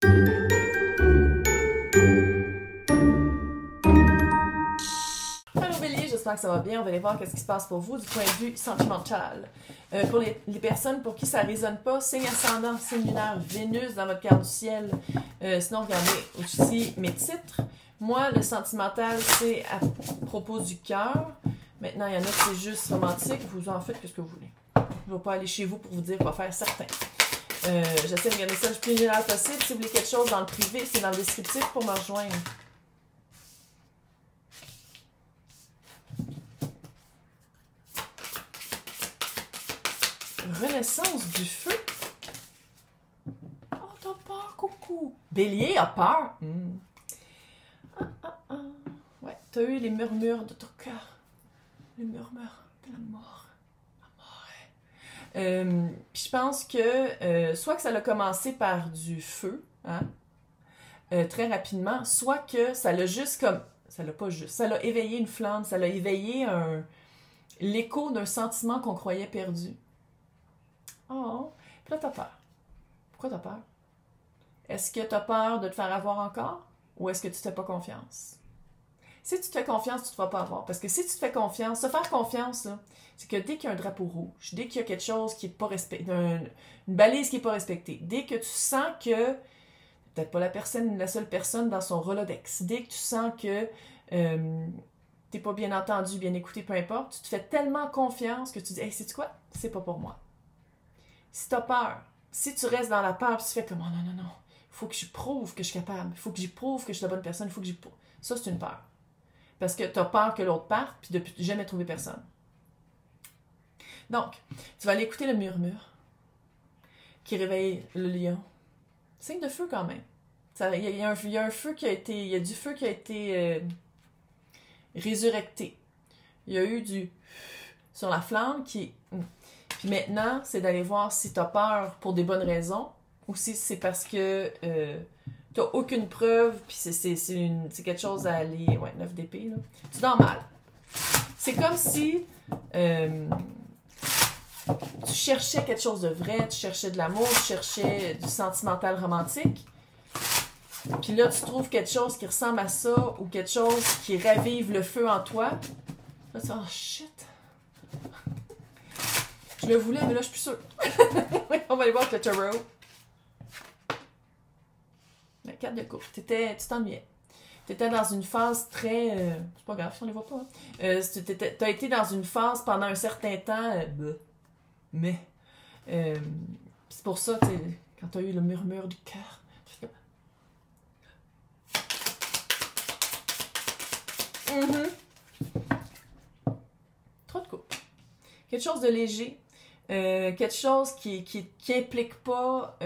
Allô Bélier, j'espère que ça va bien. On va aller voir qu'est-ce qui se passe pour vous du point de vue sentimental. Pour les personnes pour qui ça ne résonne pas, signe ascendant, signe lunaire, Vénus dans votre carte du ciel. Sinon, regardez aussi mes titres. Moi, le sentimental, c'est à propos du cœur. Maintenant, il y en a qui c'est juste romantique. Vous en faites ce que vous voulez. Je ne vais pas aller chez vous pour vous dire quoi faire, certain. J'essaie de regarder ça le plus linéaire possible. Si vous voulez quelque chose dans le privé, c'est dans le descriptif pour me rejoindre. Renaissance du feu. Oh, t'as peur, coucou. Bélier a peur. Ouais, t'as eu les murmures de ton cœur. Les murmures de la mort. Puis je pense que soit que ça a commencé par du feu, hein, très rapidement, soit que ça l'a juste comme... Ça l'a pas juste. Ça l'a éveillé une flamme, ça l'a éveillé l'écho d'un sentiment qu'on croyait perdu. Oh, puis là, t'as peur. Pourquoi t'as peur? Est-ce que t'as peur de te faire avoir encore? Ou est-ce que tu te fais pas confiance? Si tu te fais confiance, tu te feras pas avoir. Parce que si tu te fais confiance, se faire confiance, là, c'est que dès qu'il y a un drapeau rouge, dès qu'il y a quelque chose qui n'est pas respecté, une balise qui n'est pas respectée, dès que tu sens que, peut-être pas la seule personne dans son Rolodex, dès que tu sens que t'es pas bien entendu, bien écouté, peu importe, tu te fais tellement confiance que tu dis « Hey, sais-tu quoi? C'est pas pour moi. » Si t'as peur, si tu restes dans la peur, puis tu fais comme « Oh non, non, non, il faut que je prouve que je suis capable, il faut que j'y prouve que je suis la bonne personne, il faut que j'y prouve. » Ça, c'est une peur. Parce que tu as peur que l'autre parte, puis de jamais trouver personne. Donc, tu vas aller écouter le murmure qui réveille le lion. Signe de feu quand même. Il y a un feu qui a été... Il y a du feu qui a été résurrecté. Il y a eu du... sur la flamme qui... Puis maintenant, c'est d'aller voir si tu as peur pour des bonnes raisons ou si c'est parce que... t'as aucune preuve, puis c'est quelque chose à aller... Ouais, 9 d'épée, là. Tu dors mal. C'est comme si tu cherchais quelque chose de vrai, tu cherchais de l'amour, tu cherchais du sentimental romantique, puis là, tu trouves quelque chose qui ressemble à ça, ou quelque chose qui ravive le feu en toi. Là, tu dis, oh shit! Je le voulais, mais là, je suis plus sûre. On va aller voir le tarot. La carte de coupe. Tu t'ennuyais. Tu étais dans une phase très... c'est pas grave si on les voit pas. Hein. Tu as été dans une phase pendant un certain temps... mais... c'est pour ça, quand tu as eu le murmure du cœur... Trop de coupe. Quelque chose de léger. Quelque chose qui implique pas...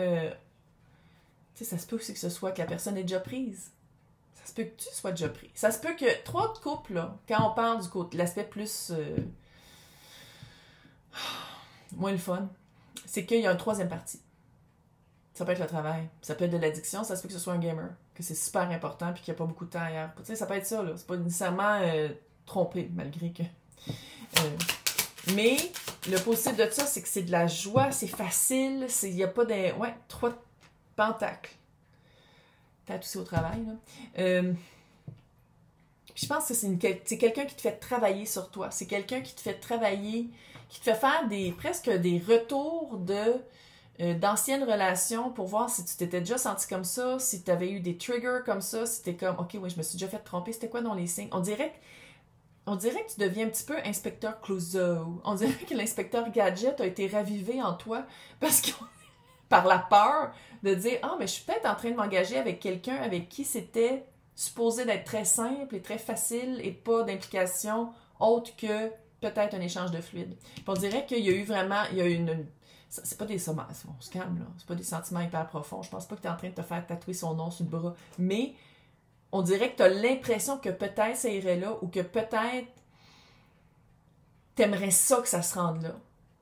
ça se peut aussi que ce soit que la personne est déjà prise. Ça se peut que tu sois déjà pris. Ça se peut que... 3 de couple, là, quand on parle du l'aspect plus... moins le fun, c'est qu'il y a une troisième partie. Ça peut être le travail, ça peut être de l'addiction, ça se peut que ce soit un gamer, que c'est super important puis qu'il n'y a pas beaucoup de temps ailleurs. Tu sais, ça peut être ça, là. C'est pas nécessairement trompé, malgré que... mais le positif de ça, c'est que c'est de la joie, c'est facile, il n'y a pas de... Ouais, 3 pentacles. Peut-être aussi au travail, là. Je pense que c'est quelqu'un qui te fait travailler sur toi. C'est quelqu'un qui te fait travailler, qui te fait faire presque des retours d'anciennes relations pour voir si tu t'étais déjà senti comme ça, si tu avais eu des triggers comme ça, si t'es comme, ok, oui, je me suis déjà fait tromper, c'était quoi dans les signes? On dirait que tu deviens un petit peu inspecteur Clouseau. On dirait que l'inspecteur Gadget a été ravivé en toi parce que par la peur de dire « Ah, mais je suis peut-être en train de m'engager avec quelqu'un avec qui c'était supposé d'être très simple et très facile et pas d'implication autre que peut-être un échange de fluide. » On dirait qu'il y a eu vraiment... c'est pas des sommaires, on se calme, là. C'est pas des sentiments hyper profonds. Je pense pas que tu es en train de te faire tatouer son nom sur le bras. Mais on dirait que tu as l'impression que peut-être ça irait là ou que peut-être t'aimerais ça que ça se rende là.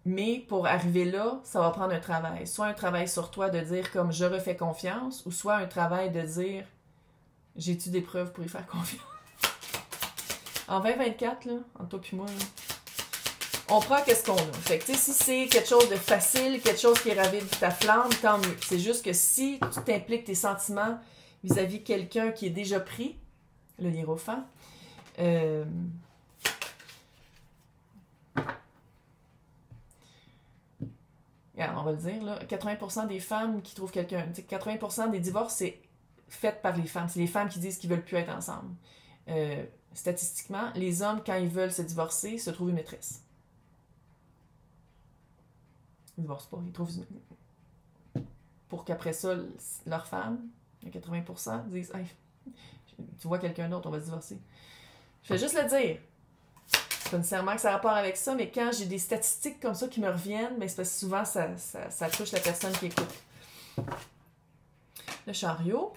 Mais pour arriver là, ça va prendre un travail. Soit un travail sur toi de dire comme je refais confiance, ou soit un travail de dire j'ai-tu des preuves pour y faire confiance. En 2024, là, entre toi et moi, là, On prend qu'est-ce qu'on a. Fait que, tu sais, si c'est quelque chose de facile, quelque chose qui ravive ta flamme, tant mieux. C'est juste que si tu t'impliques tes sentiments vis-à-vis de quelqu'un qui est déjà pris, le hiérophant, on va le dire, là, 80% des femmes qui trouvent quelqu'un, 80% des divorces, c'est fait par les femmes. C'est les femmes qui disent qu'ils veulent plus être ensemble. Statistiquement, les hommes, quand ils veulent se divorcer, se trouvent une maîtresse. Ils ne divorcent pas, ils trouvent une... Pour qu'après ça, leur femme, 80%, disent hey, tu vois quelqu'un d'autre, on va se divorcer. Je vais juste le dire. C'est pas nécessairement que ça a rapport avec ça, mais quand j'ai des statistiques comme ça qui me reviennent, ben c'est parce que souvent ça touche la personne qui écoute. Le chariot.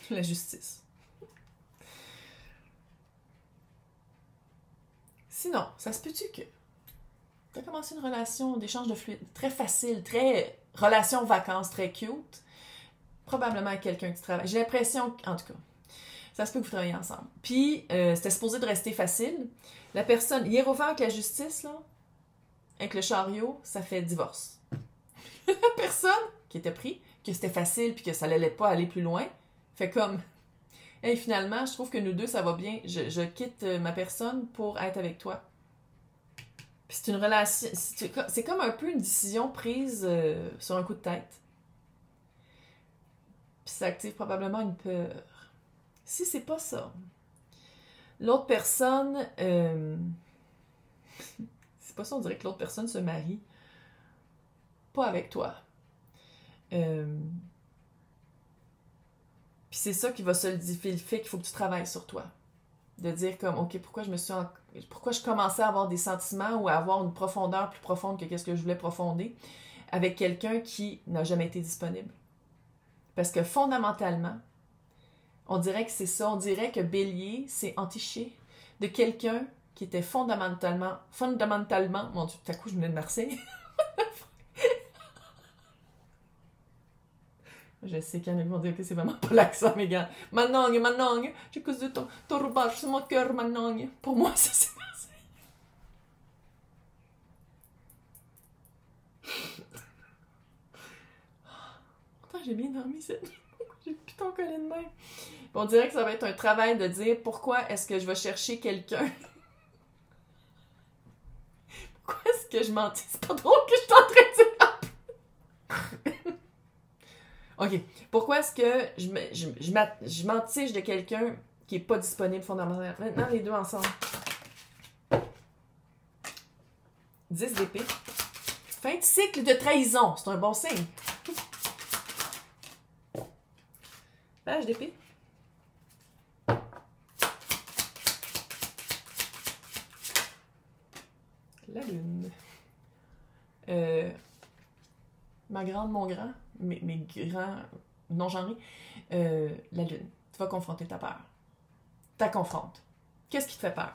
La justice. Sinon, ça se peut-tu que tu as commencé une relation d'échange de fluide très facile, très relation vacances, très cute, probablement avec quelqu'un que tu travailles. J'ai l'impression, en tout cas, ça se peut que vous travaillez ensemble. Puis, c'était supposé de rester facile. La personne, hiérophant avec la justice, là, avec le chariot, ça fait divorce. La personne qui était pris, que c'était facile puis que ça n'allait pas aller plus loin, fait comme, hey, finalement, je trouve que nous deux, ça va bien. Je quitte ma personne pour être avec toi. Puis c'est une relation, c'est comme un peu une décision prise sur un coup de tête. Puis ça active probablement une peur. Si c'est pas ça, l'autre personne, c'est pas ça, on dirait que l'autre personne se marie pas avec toi. Puis c'est ça qui va solidifier le fait qu'il faut que tu travailles sur toi. De dire comme, OK, pourquoi je commençais à avoir des sentiments ou à avoir une profondeur plus profonde que ce que je voulais profonder avec quelqu'un qui n'a jamais été disponible. Parce que fondamentalement, on dirait que c'est ça. On dirait que Bélier, c'est entiché de quelqu'un qui était fondamentalement, mon Dieu, tout à coup, je venais de Marseille. Je sais qu'il y en a qui vont dire que c'est vraiment pas l'accent, mais gars. Manong, j'ai causé ton rouage sur mon cœur, Manong. Pour moi, ça c'est Marseille. Pourtant, j'ai bien dormi cette nuit. J'ai plus ton collet de main. On dirait que ça va être un travail de dire pourquoi est-ce que je vais chercher quelqu'un. Pourquoi est-ce que je mentis? C'est pas drôle que je suis en train de dire. OK. Pourquoi est-ce que je m'entiche de quelqu'un qui n'est pas disponible fondamentalement? Maintenant, les deux ensemble. 10 d'épée. Fin de cycle de trahison. C'est un bon signe. Page d'épée. La lune. Ma grande, mon grand. Mes grands non-genrés, la lune. Tu vas confronter ta peur. Tu la confrontes. Qu'est-ce qui te fait peur?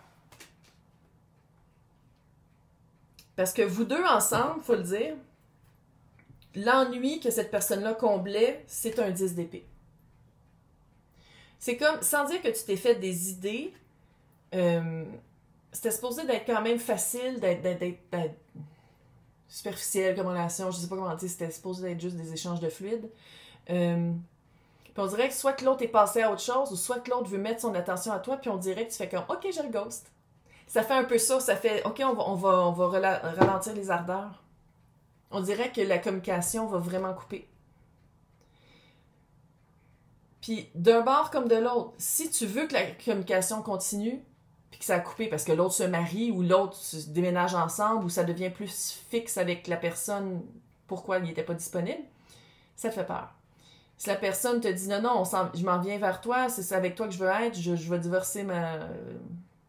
Parce que vous deux ensemble, faut le dire, l'ennui que cette personne-là comblait, c'est un 10 d'épée. C'est comme, sans dire que tu t'es fait des idées, c'était supposé d'être quand même facile, d'être superficielle comme relation, je sais pas comment dire, c'était supposé d'être juste des échanges de fluides. Puis on dirait que soit que l'autre est passé à autre chose, ou soit que l'autre veut mettre son attention à toi, puis on dirait que tu fais comme, OK, je le ghost. Ça fait un peu ça, ça fait, OK, on va ralentir les ardeurs. On dirait que la communication va vraiment couper. Puis d'un bord comme de l'autre, si tu veux que la communication continue, puis que ça a coupé parce que l'autre se marie ou l'autre se déménage ensemble ou ça devient plus fixe avec la personne pourquoi il n'était pas disponible, ça te fait peur. Si la personne te dit non, je m'en viens vers toi, c'est avec toi que je veux être, je vais divorcer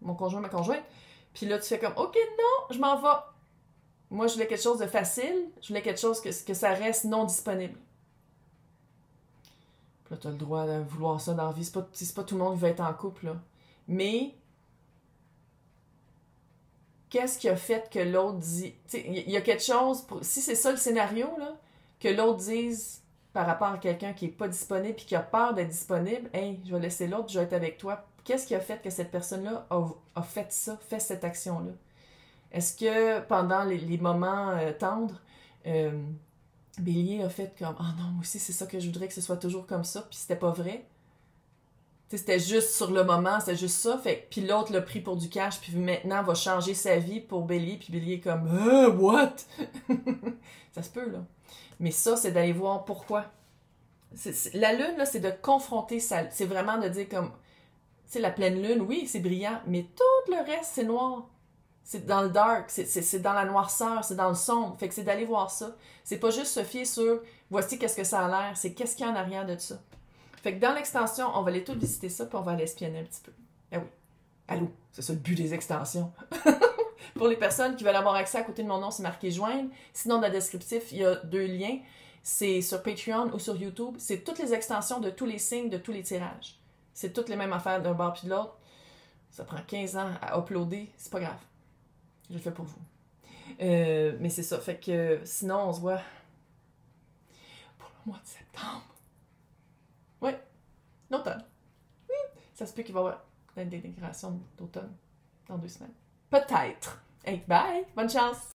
mon conjoint, ma conjointe, puis là tu fais comme OK, non, je m'en vais. Moi, je voulais quelque chose de facile, je voulais quelque chose que ça reste non disponible. Puis là, tu as le droit de vouloir ça dans la vie, c'est pas tout le monde qui veut être en couple, là. Mais qu'est-ce qui a fait que l'autre dit... Il y a quelque chose... Si c'est ça le scénario, là, que l'autre dise par rapport à quelqu'un qui n'est pas disponible et qui a peur d'être disponible, « Hey, je vais laisser l'autre, je vais être avec toi. » qu'est-ce qui a fait que cette personne-là a fait ça, fait cette action-là? Est-ce que pendant les moments tendres, Bélier a fait comme « Ah non, moi aussi, c'est ça que je voudrais que ce soit toujours comme ça », puis c'était pas vrai? T'sais, c'était juste sur le moment, c'était juste ça. Fait, puis l'autre l'a pris pour du cash, puis maintenant va changer sa vie pour Bélier, puis Bélier est comme « what? » Ça se peut, là. Mais ça, c'est d'aller voir pourquoi. La lune, là, c'est de confronter ça. C'est vraiment de dire comme... Tu sais, la pleine lune, oui, c'est brillant, mais tout le reste, c'est noir. C'est dans le dark, c'est dans la noirceur, c'est dans le sombre. Fait que c'est d'aller voir ça. C'est pas juste se fier sur « voici qu'est-ce que ça a l'air », c'est qu'est-ce qu'il y a en arrière de ça. Fait que dans l'extension, on va aller tout visiter ça, puis on va aller espionner un petit peu. Ah oui. Allô, c'est ça le but des extensions. Pour les personnes qui veulent avoir accès, à côté de mon nom, c'est marqué joindre. Sinon, dans le descriptif, il y a 2 liens. C'est sur Patreon ou sur YouTube. C'est toutes les extensions de tous les signes, de tous les tirages. C'est toutes les mêmes affaires d'un bord puis de l'autre. Ça prend 15 ans à uploader. C'est pas grave. Je le fais pour vous. Mais c'est ça. Fait que sinon, on se voit pour le mois de septembre. Ouais, l'automne. Ça se peut qu'il va y avoir une déclaration d'automne dans 2 semaines. Peut-être. Hey, bye! Bonne chance!